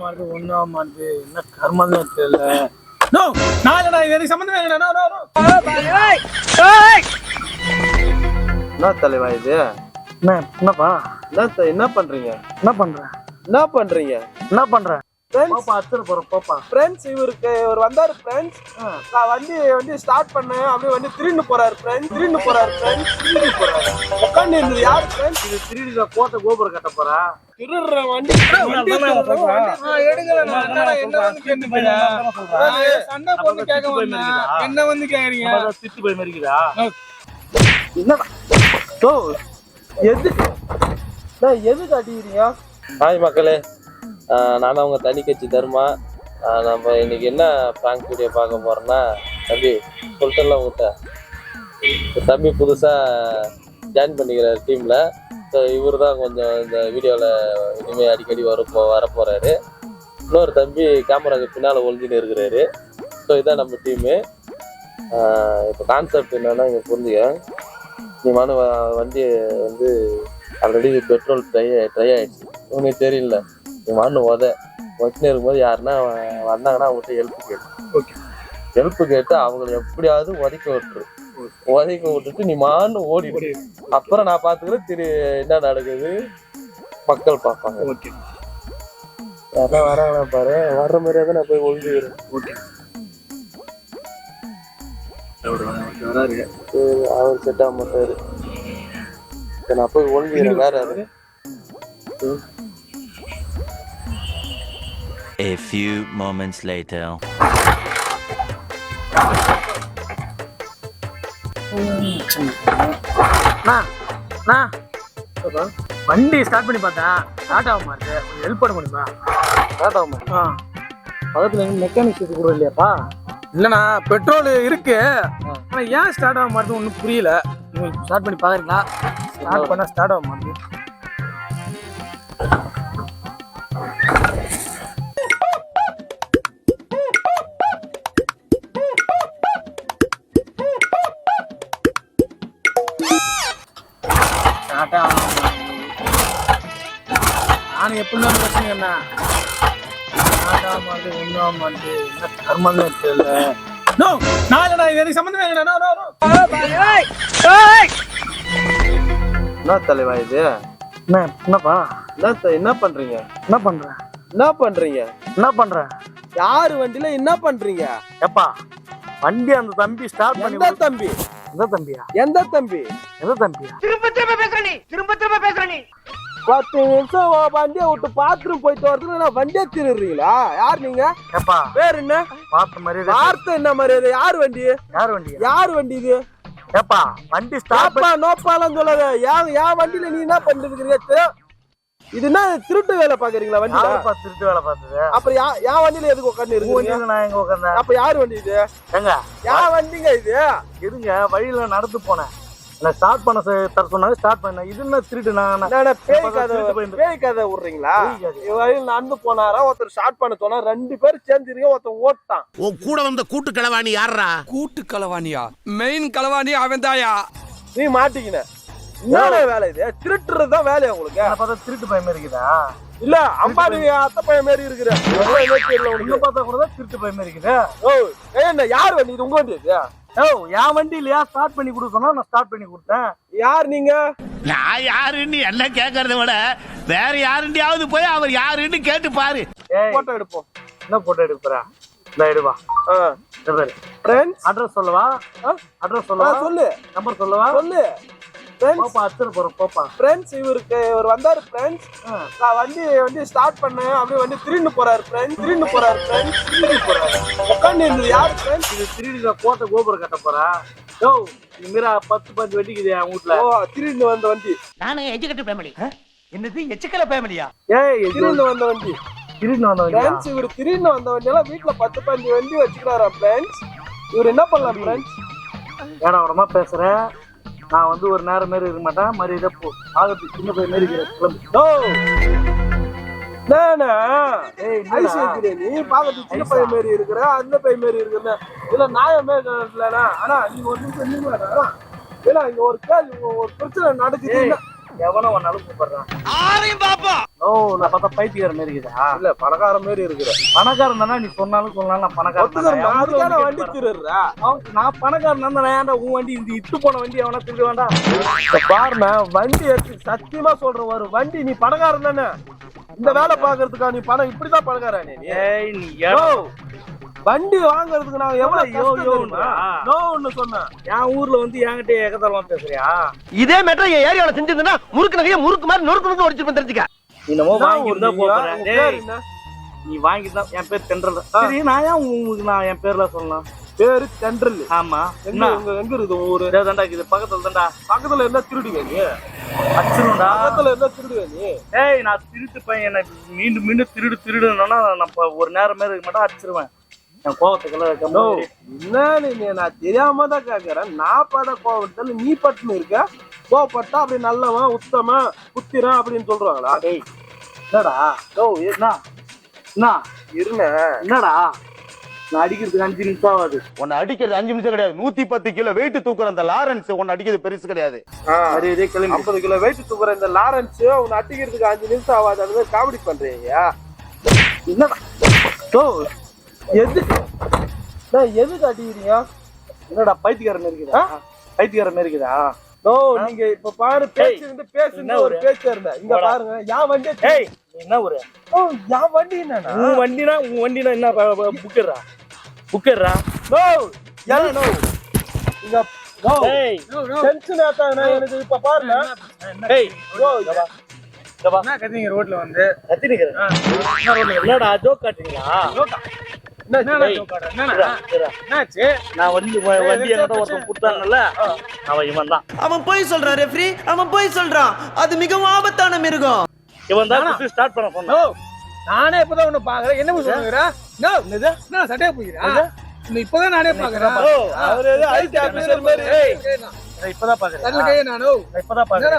மாறுது ஒண்ணா மாறுது என்ன கர்மமே தெரியல. நோ நான் எனக்கு சம்பந்தமே இல்லை. No no no. என்ன தலைவா இது? என்னப்பா என்ன பண்றீங்க? என்ன பண்ற என்ன பண்றீங்க? என்ன பண்ற? ஃப்ரெண்ட்ஸ் இவருக்கு இவர் வந்தாரு ஃப்ரெண்ட்ஸ். நான் வண்டி ஸ்டார்ட் பண்ணேன். அப்படியே வண்டி திருடின்னு போறாரு ஃப்ரெண்ட்ஸ். திருடின்னு போறாரு. உட்காந்து இருந்தது யாரு ஃப்ரெண்ட்ஸ்? இது திருடில கோட்டை கோபுரம் கட்ட போறா. திருடுற வண்டி என்ன வந்து கேக்குறீங்க? திட்டு போய் மறிக்குதா? எதுக்கு அடிக்கிறீங்க? ஹாய் மக்களே, நான் அவங்க தனி கட்சி தர்மா. நம்ம இன்னைக்கு என்ன பிராங்க் வீடியோ பார்க்க போறோம்னா, தம்பி சொல்லிட்டேன்ல உங்கள்கிட்ட, தம்பி புதுசாக ஜாயின் பண்ணிக்கிறார் டீமில். ஸோ இவர் தான் கொஞ்சம் இந்த வீடியோவில் இனிமேல் அடிக்கடி வரப்போகிறாரு. இன்னொரு தம்பி கேமராவுக்கு பின்னால் ஒழிஞ்சின்னு இருக்கிறாரு. ஸோ இதுதான் நம்ம டீமு. இப்போ கான்செப்ட் என்னன்னா, இங்கே புரிஞ்சுக்க, நீ வண்டியை வந்து ஆல்ரெடி பெட்ரோல் ட்ரை ஆகிடுச்சு. உனக்கு தெரியல, நீ வச்சுன்னு இருக்கும்போது யாருன்னா வந்தாங்கன்னா அவங்கள்ட்ட ஹெல்ப் கேட்டு அவங்களை எப்படியாவது உதைக்க விட்டுட்டு நீ ஓடிடு. அப்புறம் நான் பார்த்துக்கிறேன் என்ன நடக்குது மக்கள் பார்ப்பாங்க. யாரா வராங்க பாரு, வர்ற மாதிரியா தான் நான் போய் ஒழிஞ்சுக்கிறேன். அவர் செட் ஆக மாட்டாரு. நான் போய் ஒழிஞ்சுக்கிறேன். வேற யாரு? A few moments later. வண்டி ஸ்டார்ட் பண்ணி பார்த்தேன், ஸ்டார்ட் ஆக மாட்டேன். ஹெல்ப் பண்ண முடியுமா? ஸ்டார்ட் ஆகுமா? பக்கத்துல மெக்கானிக் இது கூட இல்லையாப்பா? இல்லைண்ணா, பெட்ரோல் இருக்கு, ஆனால் ஏன் ஸ்டார்ட் ஆக மாட்டேது ஒன்றும் புரியல. நீங்கள் ஸ்டார்ட் பண்ணி பார்க்குறீங்களா? ஸ்டார்ட் பண்ணால் ஸ்டார்ட் ஆக மாட்டேது. நான் எப்படின்னா பிரச்சனை என்ன ஒன்றா மாட்டு என்ன கர்மமே தெரியல. நோ நான் எனக்கு சம்பந்தமே இல்லை. No no no. என்ன தலைவா இது? என்னப்பா என்ன பண்றீங்க? என்ன பண்ற? யாரு வண்டியில என்ன பண்றீங்க? எப்பா வண்டி அந்த தம்பி ஸ்டார்ட் பண்ணி. எந்த தம்பி? எந்த தம்பியா? திரும்ப பேசுற நீ. 10 நிமிஷம் வண்டியை விட்டு பாத்ரூம் போயிட்டு வரதுல வண்டியை திருடுறீங்களா? யார் நீங்க? எப்பா பேர் என்ன? வார்த்தை என்ன மரியாதை? யார் வண்டி இது? எப்பா வண்டி ஸ்டார்ட் நோப்பாலாம் சொல்லாத. என் வண்டியில நீ என்ன பண்ணிருக்கீங்க? இது என்ன திருட்டு வேலை பாக்குறீங்களா? வண்டியில திருட்டு வேலை பார்த்தது. அப்புறம் என் வண்டியில எதுக்கு உட்காந்து இருக்கு? நான் எங்க உட்காந்தேன்? அப்ப யார் வண்டி இது? எங்க யார் வண்டிங்க இது? எதுங்க? வழியில நடந்து போனேன், ஸ்டார்ட் பண்ண தர சொன்னாங்க, ஸ்டார்ட் பண்ணேன். இது என்ன திருட்டு? நான் பேய் கதை விடுறீங்களா? வழியில் நடந்து போனாரா, ஒருத்தர் ஸ்டார்ட் பண்ண சொன்னா 2 பேர் சேர்ந்துருக்க, ஒருத்தர் ஓட்டான். கூட வந்த கூட்டு களவாணி யாரா? கூட்டு களவாணியா? மெயின் களவாணி அவன் தாயா. நீ மாட்டிக்கின. என்ன வேலை இது? திருட்டுறதுதான் வேலையா உங்களுக்கு? பார்த்தா திருட்டு பயம் இருக்குதா? இல்ல அம்பானி அத்தை பையன் மாரி இருக்கிற பார்த்தா கூட திருட்டு பயம் இருக்குது. ஓ என்ன யார் வண்டி இது? உங்க வண்டி இது? ஓ என் வண்டி இல்லையா? ஸ்டார்ட் பண்ணி கொடுக்க சொன்னா நான் ஸ்டார்ட் பண்ணி கொடுத்தேன். யார் நீங்க? நான் யாருன்னு எல்லாம் கேட்கறத விட வேற யாருண்டியாவது போய் அவர் யாருன்னு கேட்டு பாரு. போட்டோ எடுப்போம். என்ன போட்டோ எடுக்கிறா? இந்த எடுவா. அட்ரஸ் சொல்லவா? சொல்லு. நம்பர் சொல்லவா? சொல்லு. இவருக்கு இவர் வந்தாரு ஃப்ரெண்ட்ஸ். நான் வண்டி ஸ்டார்ட் பண்ணேன். அப்படியே வண்டி திருடின்னு போறாரு ஃப்ரெண்ட்ஸ். உட்காந்து இருந்தது யாரு ஃப்ரெண்ட்ஸ்? இது திருடில கோட்டை கோபுரம் கட்ட போறா. யோ இங்க 10 வண்டிக்குது என் வீட்டுல. ஓ திருடின்னு வந்த வண்டி. நானு எஜுகேட்டட் ஃபேமிலி. என்னது எச்சுக்கல ஃபேமிலியா? திருடின்னு வந்த வண்டி. ஃப்ரெண்ட்ஸ் இவர் திருடின்னு வந்த வண்டி எல்லாம் வீட்டுல 10-15 வண்டி வச்சுக்கிறாரா ஃப்ரெண்ட்ஸ். இவர் என்ன பண்ணலாம் ஃப்ரெண்ட்ஸ்? ஏடா உடமா பேசுறேன். நான் வந்து ஒரு நேரம் மாரி இருக்க மாட்டேன். மரியாதை போ. ஆகத்து சின்ன பையன் மாரி நீ பாக்கத்து சின்ன பையன் மாரி இருக்கிற, அந்த பையன் மாரி இருக்கிற இல்ல நாயமே இல்லனா. ஆனா நீங்க ஒரு நிமிஷம் இல்ல, இங்க ஒரு பிரச்சனை நடக்குது. எவனோ ஒன்னாலும் கூப்பிடுறான். ஆரையும் பாப்போம். ஓ, நான் பார்த்தா பைத்தியக்கார மாதிரி இருக்குதா? இல்ல பணக்கார மாதிரி இருக்கிற. பணக்காரன் தானே நீ சொன்னாலும் நான் பணக்காரன். அதுக்கான வண்டி திருடுறா. நான் பணக்காரன் தான். ஏன்டா உன் வண்டி இந்த இட்டு போன வண்டி எவனா திருட வேண்டாம்? பாருண்ணா வண்டி எடுத்து சத்தியமா சொல்ற ஒரு வண்டி நீ பணக்காரன் தானே. இந்த வேலை பாக்குறதுக்கா நீ பணம் இப்படிதான் பணக்காரன் நீ? ஏய் நீ வண்டி வாங்குறதுக்கு நான் எவ்வளவு நோன்னு சொன்னேன். என் ஊர்ல வந்து என்கிட்ட ஏகதளமா பேசுறியா? இதே மேட்டர் என் ஏரியாவில் செஞ்சிருந்தா முறுக்கு நகையை முறுக்கு மாதிரி நொறுக்கு ஒடிச்சு தெரிஞ்சுக்க. என்னமோ வாங்கியிருந்தா போறேன். என்ன நீ வாங்கிதான். என் பேர் தென்றல். சரி நான் ஏன் உங்களுக்கு நான் என் பேர்ல சொல்லலாம்? பேரு தென்றல். ஆமா. எங்க இருக்குது ஊரு? தாண்டா இது பக்கத்துல தாண்டா. பக்கத்துல என்ன திருடுங்க நீ? அச்சிருண்டா. பக்கத்துல என்ன திருடுங்க நீ? ஏய் நான் திருட்டு பையன். என்ன மீண்டும் மீண்டும் திருடுனா நான் ஒரு நேரம் மேல இருக்க மாட்டேன், அடிச்சிருவேன். என் கோவத்துக்கெல்லாம் என்ன நான் தெரியாம தான் கேக்குறேன். நான் பட கோவத்துல நீ பட்டுன்னு இருக்க. கோவப்பட்டா அப்படி நல்லவன் உத்தமன் புத்திரன் அப்படின்னு சொல்றாங்களா? டேய் என்னடா? என்ன இருங்க என்னடா? நான் அடிக்கிறதுக்கு 5 நிமிஷம் ஆகாது. உன்னை அடிக்கிறது 5 நிமிஷம் கிடையாது. 110 கிலோ வெயிட் தூக்குற அந்த லாரன்ஸ் உன்னை அடிக்கிறது பெருசு கிடையாது. சரி இதே கிளம்பி 50 கிலோ வெயிட் தூக்குற இந்த லாரன்ஸ் உன்னை அடிக்கிறதுக்கு 5 நிமிஷம் ஆகாது. அது காமெடி பண்றீங்க. என்னடா? எதுக்கு அடிக்கிறீங்க? என்னடா பைத்தியக்காரன் இருக்குதா? பைத்தியக்காரன் இருக்குதா? நீங்க இப்ப பாரு பேசுங்க ஒரு பேச்சு இருந்த இங்க பாருங்க. என் வண்டி என்ன ஒரு என் வண்டி என்னன்னா உன் வண்டினா என்ன புக்கர்றா இங்க டென்ஷன் ஆத்தாங்க எனக்கு. இப்ப பாருங்க என்ன கத்திங்க ரோட்ல வந்து என்னடா ஜோக் காட்டுறீங்களா? நான் வண்டி என்கிட்ட ஒருத்தன் கொடுத்தாங்கல்ல, அவன் இவன் தான். அவன் போய் சொல்றான் ரெஃப்ரி, அவன் போய் சொல்றான். அது மிகவும் ஆபத்தான மிருகம். இவன் தான் ஸ்டார்ட் பண்ண சொன்னான். நானே இப்பதான் ஒண்ணு பாக்குறேன். என்ன சொல்லுங்க சட்டையா போகிறேன். இப்பதான் நானே பாக்குறேன். அவரு ஐடி ஆபீசர் மாதிரி இப்பதான் பாக்குறேன். இப்பதான் பாக்குறேன்.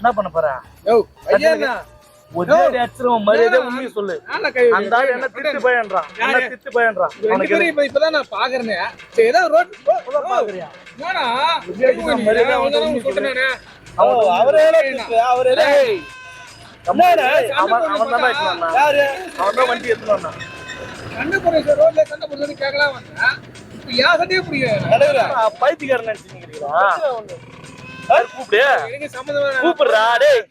என்ன பண்ண போறேன்? மரியாதை உண்மையை சொல்லு. அந்த ஆள் என்ன திட்டு பயன்றான். இப்பதான் நான் பாக்குறேன். வண்டி எடுத்துட்டு பைத்தியக்காரன் நினைச்சுக்கிறீங்களா? கூப்பிடு கூப்பிடுறா. டேய்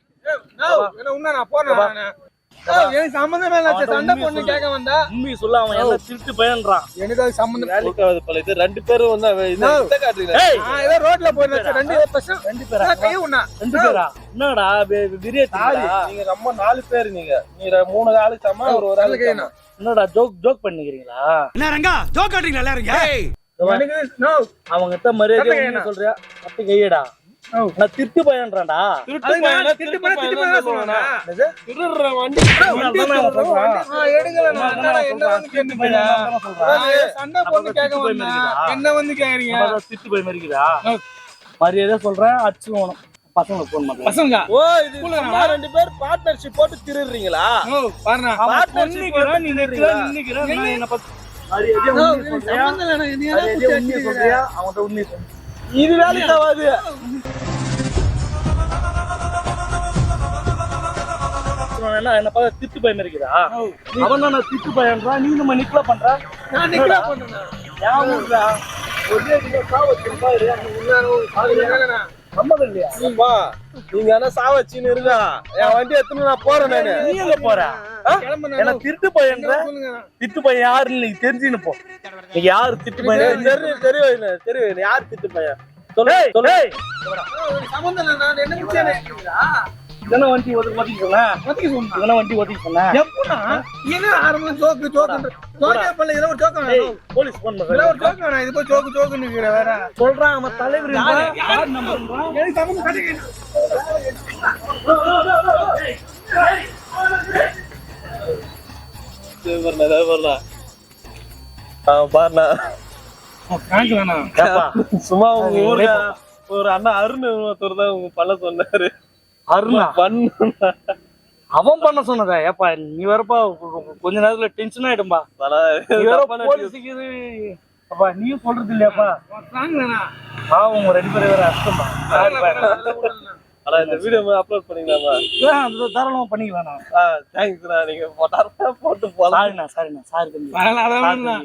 உண்மையை சொல்ல. அவன் என்ன திருட்டு பயன்றான். எனக்கு அது சம்பந்தம் ரெண்டு பேரும் வந்து ரோட்ல போயிருந்தா ரெண்டு பேரா? என்னடா நீங்க நம்ம 4 பேர். நீங்க 3 ஆளு சம ஒரு ஆளு. என்னடா ஜோக் பண்ணிக்கிறீங்களா? என்ன ரங்கா ஜோக் காட்டுறீங்களா எல்லாரும்? அவங்க மரியாதை சொல்றியா? அப்படி கையடா. நான் திருட்டு பயன்றான்டா. மரியாதை சொல்றேன். அச்சு வேணும். பசங்க போன் பண்றேன். பசங்க ரெண்டு பேர் பார்ட்னர்ஷிப் போட்டு திருடுறீங்களா? இது வேலைக்கு ஆகாது. என்ன பார்த்தா திட்டு பயம் இருக்குதா? அவன் தான் திட்டு பயன்றான். நீ நம்ம நிக்கல பண்ற. சம்மதம் இல்லையா? நீங்க என்ன சாவச்சின்னு இருக்கா? என் வண்டி எடுத்துன்னு நான் போறேன். நானு நீ எங்க போற? என்ன திருட்டு பையன்ற? திட்டு பையன் யாருன்னு நீ தெரிஞ்சுன்னு போ. நீ யாரு திட்டு பையன்? தெரியும் யார் திட்டு பையன் சொல்லு. இதெல்லாம் வண்டி ஒதுக்கி சொன்னேன். இதெல்லாம் வண்டி ஒதுக்கி சொன்னேன். போலீஸ் போன் சொல்றான். அவன் தலைவர் சும்மா உங்க ஊர்ல ஒரு அண்ணா அருண் ஒருத்தர் தான் உங்க பண்ண சொன்னாரு. அருணா அவன் பண்ண சொன்னதா? ஏப்பா நீ வரப்பா கொஞ்ச நேரத்துல டென்ஷன் ஆயிடும்பா. போலீஸுக்கு அப்பா நீயும் சொல்றது இல்லையாப்பா பாவம் உங்க 2 பேரும் வேற அஷ்டமா. ஆனா இந்த வீடியோ அப்லோட் பண்ணிக்கலாமா? தாராளமா பண்ணிக்கலாம். தேங்க்ஸ்ண்ணா, நீங்க போட்டு போலாம். சாரிண்ணா சாரி தம்பி.